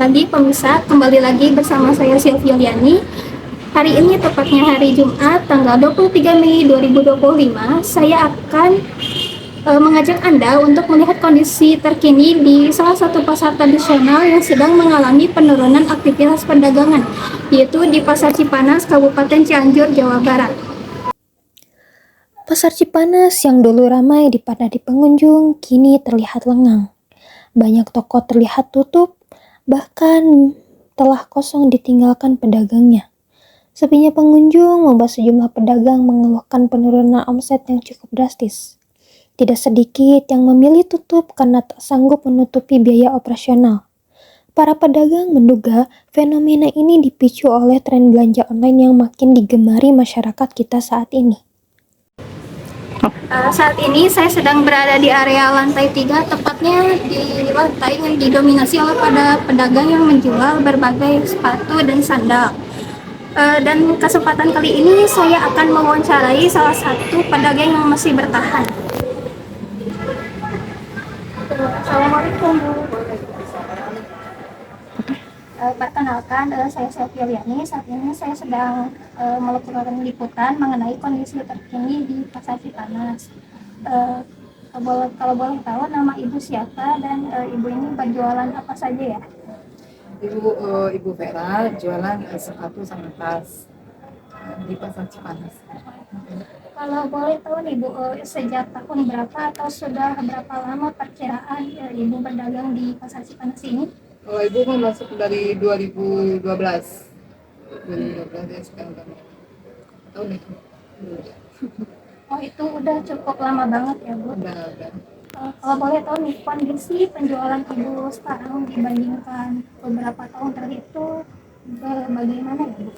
Pagi pemirsa, kembali lagi bersama saya Sylvia Liani. Hari ini tepatnya hari Jumat tanggal 23 Mei 2025, saya akan mengajak Anda untuk melihat kondisi terkini di salah satu pasar tradisional yang sedang mengalami penurunan aktivitas perdagangan, yaitu di Pasar Cipanas, Kabupaten Cianjur, Jawa Barat. Pasar Cipanas yang dulu ramai dipadati pengunjung kini terlihat lengang. Banyak toko terlihat tutup, bahkan telah kosong ditinggalkan pedagangnya. Sepinya pengunjung membuat sejumlah pedagang mengeluhkan penurunan omset yang cukup drastis. Tidak sedikit yang memilih tutup karena tak sanggup menutupi biaya operasional. Para pedagang menduga fenomena ini dipicu oleh tren belanja online yang makin digemari masyarakat kita saat ini. Saat ini saya sedang berada di area lantai 3, tepatnya di lantai yang didominasi oleh pada pedagang yang menjual berbagai sepatu dan sandal. Dan kesempatan kali ini saya akan mewawancarai salah satu pedagang yang masih bertahan. Assalamualaikum Bu. Perkenalkan, saya Sylvia Liani. Saat ini saya sedang melakukan liputan mengenai kondisi terkini di Pasar Cipanas. Kalau boleh tahu nama Ibu siapa dan Ibu ini berjualan apa saja ya? Ibu Vera jualan sepatu sama tas di Pasar Cipanas. Kalau boleh tahu nih Bu, sejak tahun berapa atau sudah berapa lama perkiraan Ibu berdagang di Pasar Cipanas ini? Kalau ibu mau masuk dari 2012. 2012 ya sekarang tahun itu. Oh, itu udah cukup lama banget ya Bu. Udah. Kalau boleh tahu nih, kondisi penjualan Ibu sekarang dibandingkan beberapa tahun itu bagaimana ya Bu?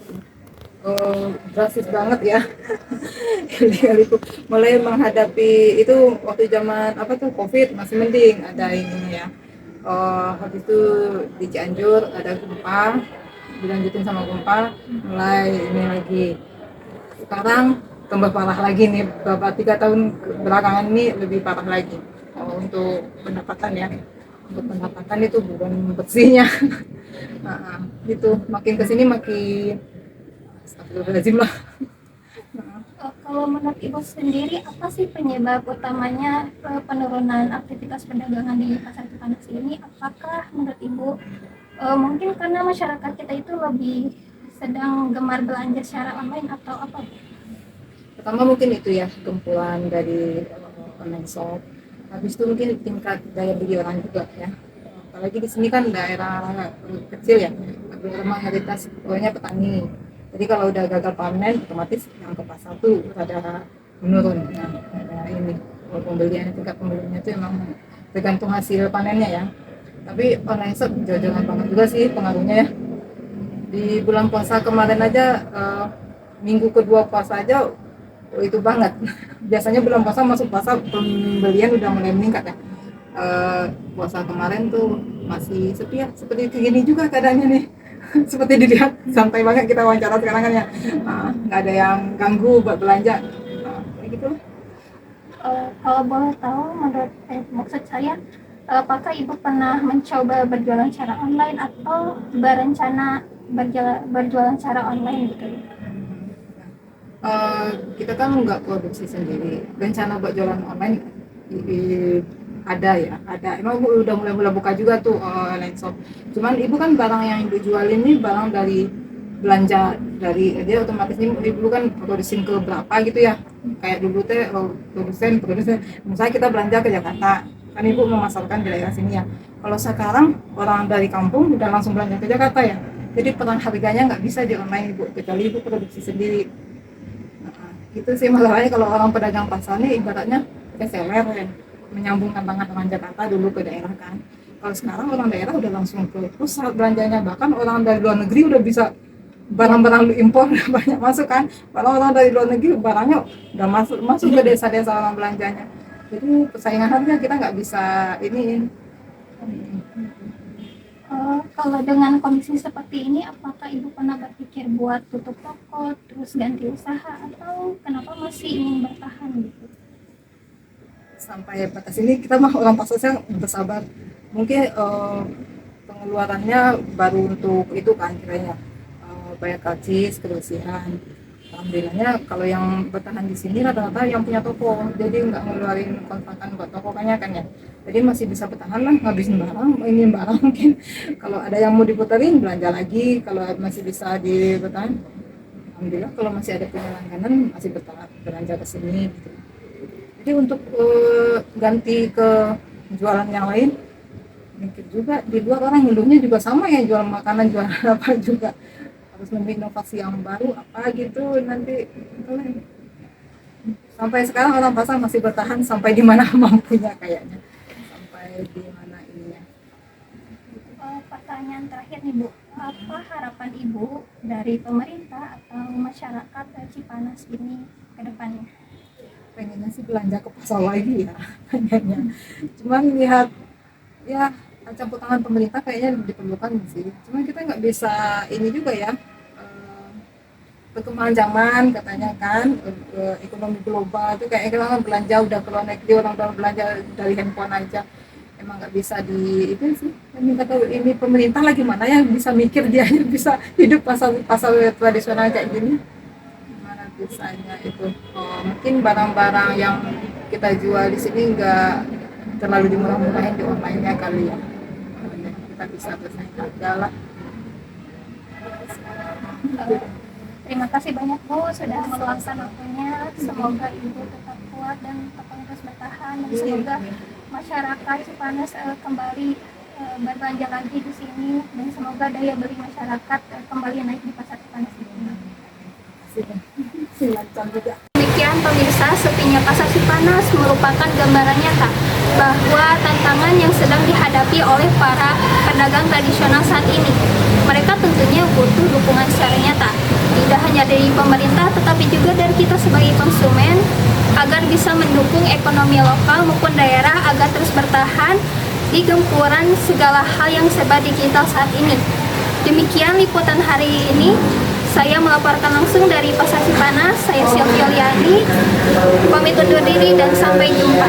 Drastis banget ya. Kali-kaliku mulai menghadapi itu waktu zaman apa tuh COVID masih mending ada ini ya. Habis itu di Cianjur ada gempa, dilanjutin sama gempa, mulai ini lagi. Sekarang tambah parah lagi nih, beberapa 3 tahun belakangan ini lebih parah lagi. Untuk pendapatan ya, untuk pendapatan itu bukan bersihnya. Itu makin kesini makin astagfirullahaladzim lah. Kalau menurut Ibu sendiri, apa sih penyebab utamanya penurunan aktivitas perdagangan di Pasar Cipanas ini? Apakah menurut Ibu mungkin karena masyarakat kita itu lebih sedang gemar belanja secara online atau apa? Pertama mungkin itu ya, gempuran dari online shop. Habis itu mungkin tingkat daya beli orang juga ya. Apalagi di sini kan daerah kecil ya, mayoritas pokoknya petani. Jadi kalau udah gagal panen, otomatis yang ke pasar tuh ada menurun. Nah, ada ini tingkat pembeliannya itu emang tergantung hasil panennya ya. Tapi online shop jauh-jauhan banget juga sih pengaruhnya ya. Di bulan puasa kemarin aja, minggu kedua puasa aja itu banget. Biasanya bulan puasa masuk puasa pembelian udah mulai meningkat ya. Puasa kemarin tuh masih sepi ya, seperti begini juga keadaannya nih. Seperti dilihat santai banget kita wawancara sekarang kan ya, nggak ada yang ganggu buat belanja, kayak gitu. Kalau boleh tahu, maksud saya, apakah Ibu pernah mencoba berjualan secara online atau berencana berjualan secara online gitu? Kita kan nggak produksi sendiri, rencana buat jualan online ada emang udah mulai buka juga tuh online shop. Cuman ibu kan barang yang ibu jualin ini barang dari belanja dari dia otomatis ini ibu kan produksi ke berapa gitu ya, kayak dulu teh produsen misalnya kita belanja ke Jakarta kan ibu memasarkan di daerah sini ya. Kalau sekarang orang dari kampung udah langsung belanja ke Jakarta ya, jadi perang harganya nggak bisa di online ibu, kecuali ibu produksi sendiri. Itu sih masalahnya kalau orang pedagang pasar nih ibaratnya reseller ya, menyambungkan tangan orang Jakarta dulu ke daerah kan. Kalau sekarang orang daerah udah langsung ke pusat belanjanya, bahkan orang dari luar negeri udah bisa barang-barang impor banyak masuk kan. Kalau orang dari luar negeri barangnya udah masuk ke desa-desa orang belanjanya. Jadi persaingan harga kita nggak bisa ini. Kalau dengan kondisi seperti ini, apakah Ibu pernah berpikir buat tutup toko, terus ganti usaha, atau kenapa masih ingin bertahan gitu? Sampai batas ini kita mah orang pasarnya bersabar. Mungkin pengeluarannya baru untuk itu kan kiranya bayar karcis, kebersihan. Alhamdulillahnya kalau yang bertahan di sini rata-rata yang punya toko, jadi nggak ngeluarin kontrakan buat toko kan ya. Jadi masih bisa bertahan lah, ngabisin barang, ini barang mungkin. Kalau ada yang mau diputerin belanja lagi, kalau masih bisa dibertahan. Alhamdulillah kalau masih ada punya langganan masih bertahan belanja ke sini. Gitu. Jadi untuk ganti ke jualan yang lain, mungkin juga di luar orang hidupnya juga sama ya, jual makanan, jual apa juga. Harus membuat inovasi yang baru apa gitu nanti. Sampai sekarang orang pasar masih bertahan sampai di mana mampunya kayaknya, sampai di mana ininya. Pertanyaan terakhir nih Bu, apa harapan Ibu dari pemerintah atau masyarakat Cipanas ini ke depannya? Pengennya sih belanja ke pasar lagi ya pengennya, cuman lihat ya campur tangan pemerintah kayaknya diperlukan sih. Cuman kita nggak bisa ini juga ya, perkembangan zaman katanya kan, ekonomi global itu kayak kita kan belanja udah ke luar negeri, orang udah belanja dari handphone aja. Emang nggak bisa di itu sih, minta tahu ini pemerintah lagi mana yang bisa mikir dia bisa hidup pasar tradisional kayak gini, gimana bisanya itu. Mungkin barang-barang yang kita jual di sini nggak terlalu dimurah-murahin di online-nya kali ya, kita bisa bersaing harga lah. Terima kasih banyak Bu sudah meluangkan waktunya. Semoga Ibu tetap kuat dan tetap terus bertahan, dan semoga masyarakat Cipanas kembali berbelanja lagi di sini, dan semoga daya beli masyarakat kembali naik di pasar Cipanas ini. Silakan juga. Demikian pemirsa, sepinya pasar Cipanas merupakan gambaran nyata bahwa tantangan yang sedang dihadapi oleh para pedagang tradisional saat ini. Mereka tentunya butuh dukungan secara nyata, tidak hanya dari pemerintah tetapi juga dari kita sebagai konsumen, agar bisa mendukung ekonomi lokal maupun daerah agar terus bertahan di gempuran segala hal yang serba digital saat ini. Demikian liputan hari ini. Saya melaporkan langsung dari Pasar Cipanas. Saya Sylvia Liani, pamit undur diri dan sampai jumpa.